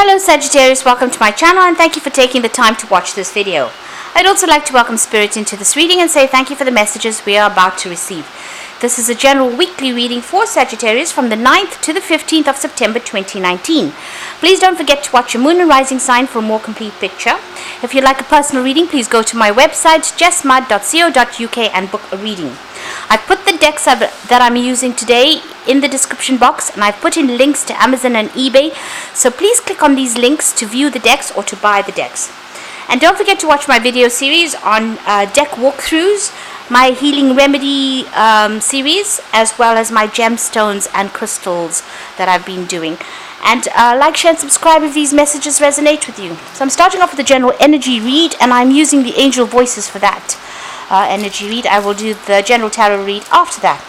Hello Sagittarius, welcome to my channel and thank you for taking the time to watch this video. I'd also like to welcome Spirit into this reading and say thank you for the messages we are about to receive. This is a general weekly reading for Sagittarius from the 9th to the 15th of September 2019. Please don't forget to watch your moon and rising sign for a more complete picture. If you'd like a personal reading, please go to my website jessmud.co.uk and book a reading. I've put the decks that I'm using today in the description box, and I've put in links to Amazon and eBay, so please click on these links to view the decks or to buy the decks. And don't forget to watch my video series on deck walkthroughs, my healing remedy series, as well as my gemstones and crystals that I've been doing. And like, share and subscribe if these messages resonate with you. So I'm starting off with a general energy read, and I'm using the angel voices for that energy read. I will do the general tarot read after that.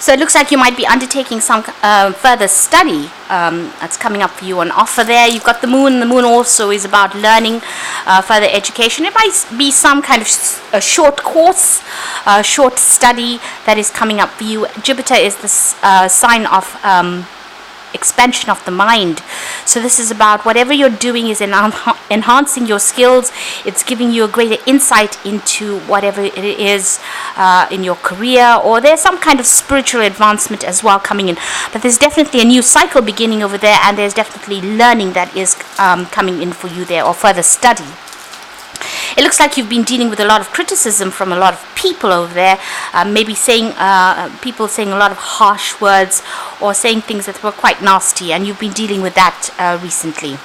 So it looks like you might be undertaking some further study that's coming up for you on offer there. You've got the moon. The moon also is about learning, further education. It might be some kind of a short course, short study that is coming up for you. Jupiter is the sign of expansion of the mind. So this is about whatever you're doing is enhancing your skills. It's giving you a greater insight into whatever it is in your career, or there's some kind of spiritual advancement as well coming in. But there's definitely a new cycle beginning over there, and there's definitely learning that is coming in for you there, or further study. It looks like you've been dealing with a lot of criticism from a lot of people over there, maybe saying people saying a lot of harsh words or saying things that were quite nasty, and you've been dealing with that recently.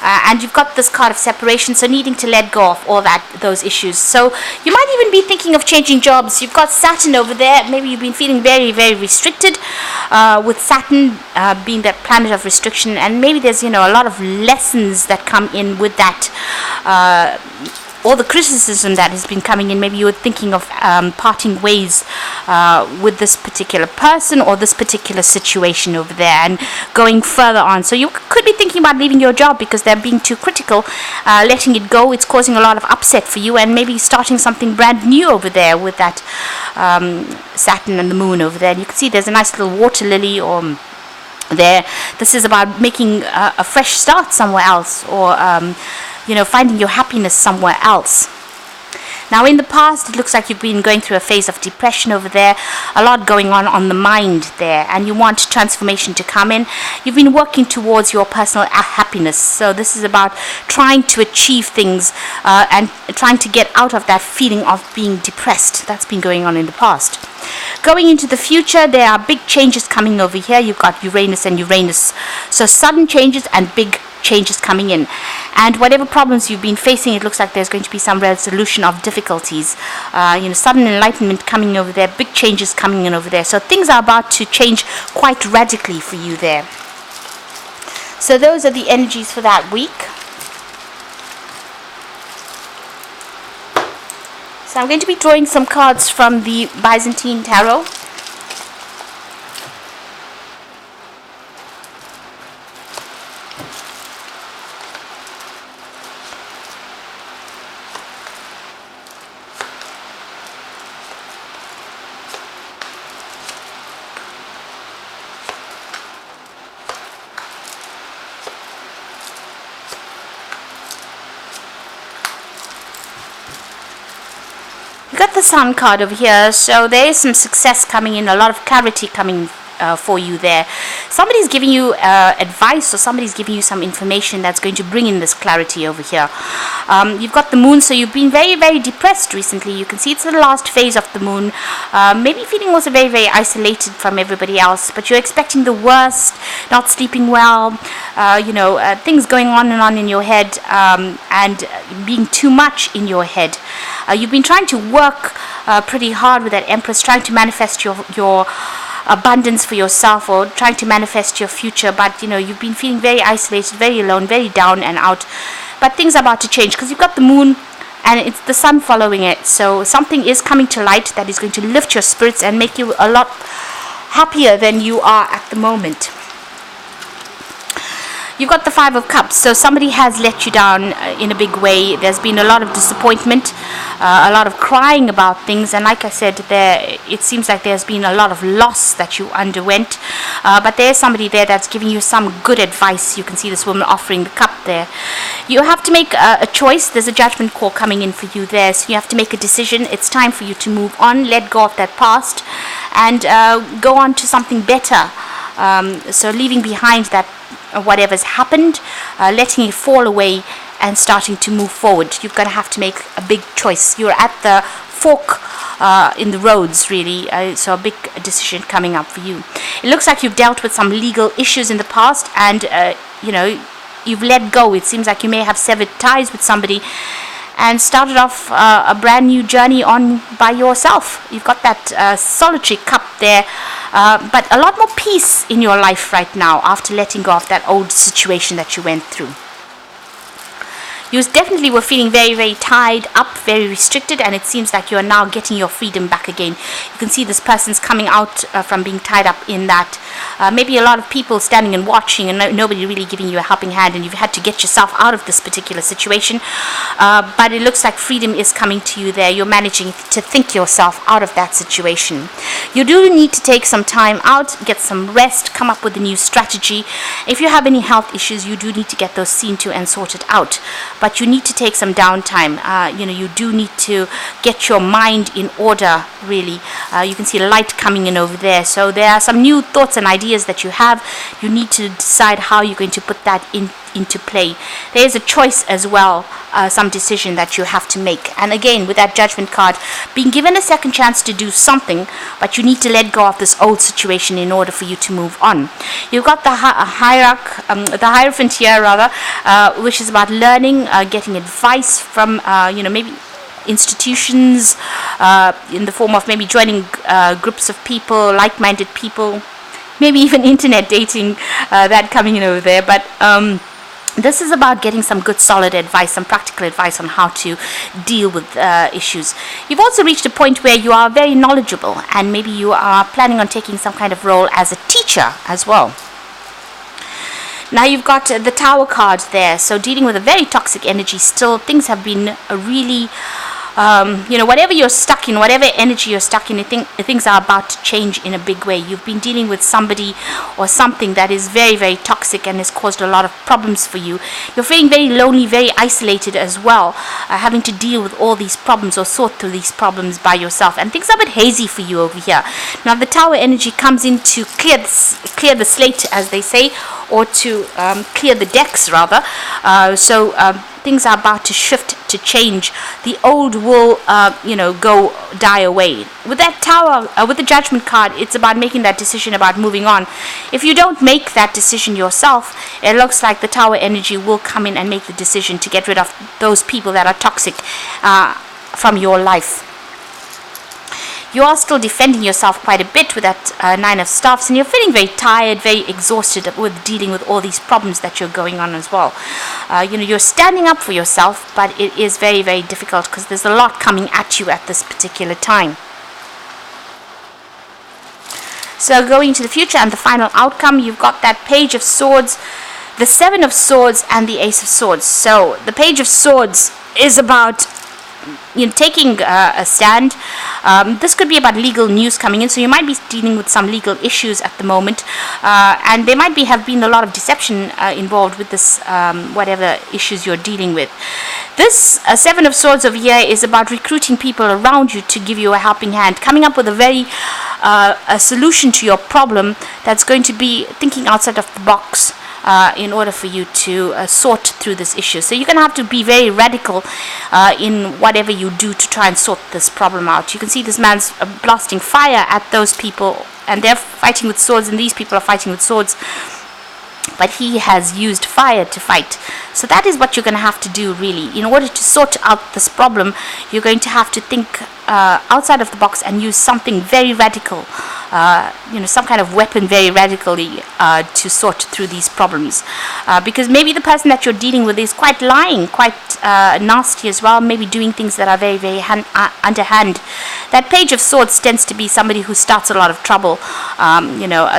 And you've got this card of separation, so needing to let go of all those issues. So you might even be thinking of changing jobs. You've got Saturn over there. Maybe you've been feeling very, very restricted with Saturn being that planet of restriction, and maybe there's a lot of lessons that come in with that. All the criticism that has been coming in. Maybe you were thinking of parting ways with this particular person or this particular situation over there and going further on. So you could be thinking about leaving your job because they're being too critical, letting it go. It's causing a lot of upset for you, and maybe starting something brand new over there with that Saturn and the moon over there. And you can see there's a nice little water lily or there. This is about making a fresh start somewhere else, or finding your happiness somewhere else. Now in the past, it looks like you've been going through a phase of depression over there, a lot going on the mind there, and you want transformation to come in. You've been working towards your personal happiness, so this is about trying to achieve things and trying to get out of that feeling of being depressed. That's been going on in the past. Going into the future, there are big changes coming over here. You've got Uranus and Uranus, so sudden changes and big changes coming in, and whatever problems you've been facing, it looks like there's going to be some resolution of difficulties. Sudden enlightenment coming over there, big changes coming in over there. So things are about to change quite radically for you there. So those are the energies for that week. So I'm going to be drawing some cards from the Byzantine Tarot. Got the Sun card over here, so there is some success coming in, a lot of clarity coming for you there. Somebody's giving you advice, or somebody's giving you some information that's going to bring in this clarity over here. You've got the moon, so you've been very, very depressed recently. You can see it's the last phase of the moon. Maybe feeling also very, very isolated from everybody else, but you're expecting the worst, not sleeping well, things going on and on in your head, and being too much in your head. You've been trying to work pretty hard with that Empress, trying to manifest your abundance for yourself, or trying to manifest your future, but you've been feeling very isolated, very alone, very down and out. But things are about to change, because you've got the moon and it's the sun following it. So something is coming to light that is going to lift your spirits and make you a lot happier than you are at the moment. You've got the Five of Cups, so somebody has let you down in a big way. There's been a lot of disappointment, a lot of crying about things, and like I said, it seems like there's been a lot of loss that you underwent, but there's somebody there that's giving you some good advice. You can see this woman offering the cup there. You have to make a choice. There's a judgment call coming in for you there, so you have to make a decision. It's time for you to move on, let go of that past, and go on to something better. So leaving behind that whatever's happened, letting it fall away and starting to move forward. You're going to have to make a big choice. You're at the fork in the roads, really, so a big decision coming up for you. It looks like you've dealt with some legal issues in the past, and you've let go. It seems like you may have severed ties with somebody and started off a brand new journey on by yourself. You've got that solitary cup there, but a lot more peace in your life right now after letting go of that old situation that you went through. You definitely were feeling very, very tied up, very restricted, and it seems like you're now getting your freedom back again. You can see this person's coming out from being tied up in that. Maybe a lot of people standing and watching and nobody really giving you a helping hand, and you've had to get yourself out of this particular situation. But it looks like freedom is coming to you there. You're managing to think yourself out of that situation. You do need to take some time out, get some rest, come up with a new strategy. If you have any health issues, you do need to get those seen to and sorted out. But you need to take some downtime. You do need to get your mind in order, really. You can see light coming in over there. So there are some new thoughts and ideas that you have. You need to decide how you're going to put that into play. There is a choice as well, some decision that you have to make. And again, with that Judgment card, being given a second chance to do something, but you need to let go of this old situation in order for you to move on. You've got the Hierophant here, rather, which is about learning, getting advice from, maybe institutions, in the form of maybe joining groups of people, like-minded people, maybe even internet dating, that coming in over there. But this is about getting some good solid advice, some practical advice on how to deal with issues. You've also reached a point where you are very knowledgeable, and maybe you are planning on taking some kind of role as a teacher as well. Now you've got the Tower card there, so dealing with a very toxic energy still. Things have been really, whatever you're stuck in, whatever energy you're stuck in, things are about to change in a big way. You've been dealing with somebody or something that is very, very toxic and has caused a lot of problems for you. You're feeling very lonely, very isolated as well, having to deal with all these problems or sort through these problems by yourself. And things are a bit hazy for you over here. Now the Tower energy comes in to clear the slate, as they say, or to clear the decks, rather. Things are about to shift, to change. The old will, die away. With that Tower, with the Judgment card, it's about making that decision about moving on. If you don't make that decision yourself, it looks like the Tower energy will come in and make the decision to get rid of those people that are toxic from your life. You are still defending yourself quite a bit with that Nine of Staffs, and you're feeling very tired, very exhausted with dealing with all these problems that you're going on as well. You're standing up for yourself, but it is very, very difficult because there's a lot coming at you at this particular time. So going to the future and the final outcome, you've got that Page of Swords, the Seven of Swords, and the Ace of Swords. So the Page of Swords is about taking a stand. This could be about legal news coming in, so you might be dealing with some legal issues at the moment, and there might have been a lot of deception involved with this, whatever issues you're dealing with. This Seven of Swords over here is about recruiting people around you to give you a helping hand, coming up with a solution to your problem that's going to be thinking outside of the box, in order for you to sort through this issue. So you're going to have to be very radical in whatever you do to try and sort this problem out. You can see this man's blasting fire at those people, and they're fighting with swords, and these people are fighting with swords. But he has used fire to fight. So that is what you're going to have to do, really. In order to sort out this problem, you're going to have to think outside of the box and use something very radical some kind of weapon very radically to sort through these problems. Because maybe the person that you're dealing with is quite lying, quite nasty as well, maybe doing things that are very, very underhand. That Page of Swords tends to be somebody who starts a lot of trouble,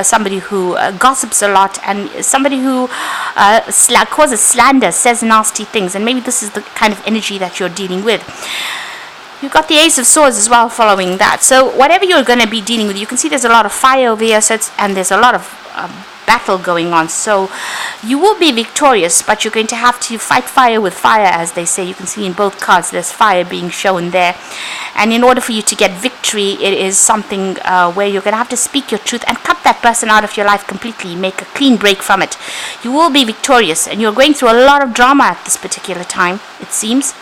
somebody who gossips a lot, and somebody who causes slander, says nasty things, and maybe this is the kind of energy that you're dealing with. You've got the Ace of Swords as well following that. So whatever you're going to be dealing with, you can see there's a lot of fire over here, and there's a lot of battle going on. So you will be victorious, but you're going to have to fight fire with fire, as they say. You can see in both cards there's fire being shown there. And in order for you to get victory, it is something where you're going to have to speak your truth and cut that person out of your life completely, make a clean break from it. You will be victorious, and you're going through a lot of drama at this particular time, it seems.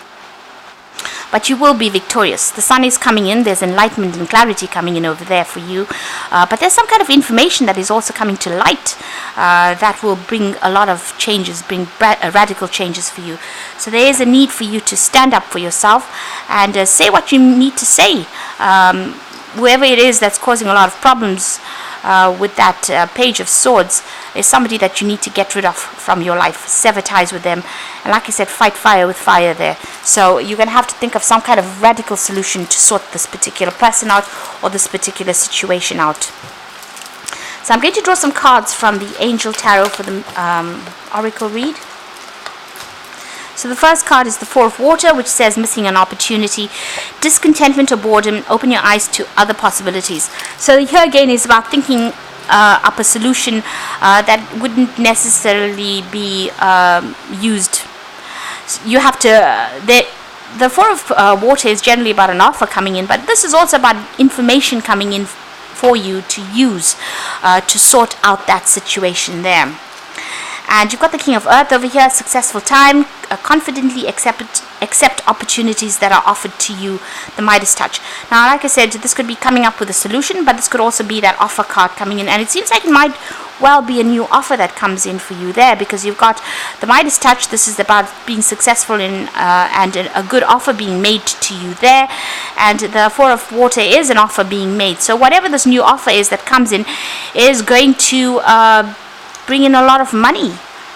But you will be victorious. The sun is coming in. There's enlightenment and clarity coming in over there for you. But there's some kind of information that is also coming to light that will bring a lot of changes, bring radical changes for you. So there is a need for you to stand up for yourself and say what you need to say. Whoever it is that's causing a lot of problems with that Page of Swords is somebody that you need to get rid of from your life, sever ties with them, and like I said, fight fire with fire there. So you're going to have to think of some kind of radical solution to sort this particular person out or this particular situation out. So I'm going to draw some cards from the Angel Tarot for the Oracle read. So the first card is the Four of Water, which says missing an opportunity, discontentment or boredom, open your eyes to other possibilities. So here again is about thinking up a solution that wouldn't necessarily be used. You have to... The Four of Water is generally about an offer coming in, but this is also about information coming in for you to use to sort out that situation there. And you've got the King of Earth over here, successful time, confidently accept opportunities that are offered to you, the Midas touch. Now, like I said, this could be coming up with a solution, but this could also be that offer card coming in. And it seems like it might well be a new offer that comes in for you there, because you've got the Midas touch. This is about being successful in and a good offer being made to you there. And the Four of Water is an offer being made. So whatever this new offer is that comes in is going to bring in a lot of money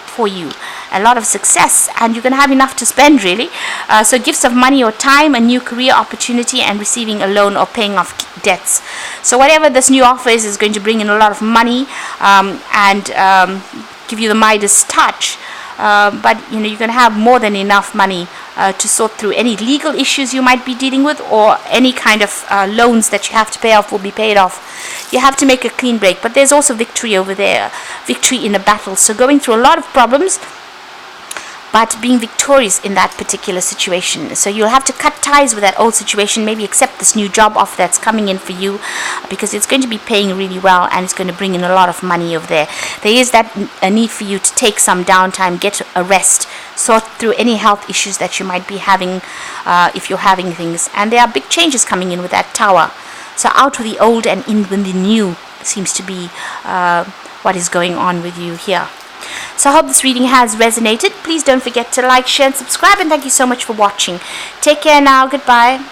for you, a lot of success, and you're going to have enough to spend, really. So gifts of money or time, a new career opportunity, and receiving a loan or paying off debts. So whatever this new offer is going to bring in a lot of money and give you the Midas touch. But you're going to have more than enough money to sort through any legal issues you might be dealing with, or any kind of loans that you have to pay off will be paid off. You have to make a clean break, but there's also victory over there, victory in a battle. So going through a lot of problems, but being victorious in that particular situation. So you'll have to cut ties with that old situation, maybe accept this new job offer that's coming in for you, because it's going to be paying really well and it's going to bring in a lot of money over there. There is a need for you to take some downtime, get a rest, sort through any health issues that you might be having if you're having things. And there are big changes coming in with that Tower. So out with the old and in with the new seems to be what is going on with you here. So I hope this reading has resonated. Please don't forget to like, share and subscribe, and thank you so much for watching. Take care now. Goodbye.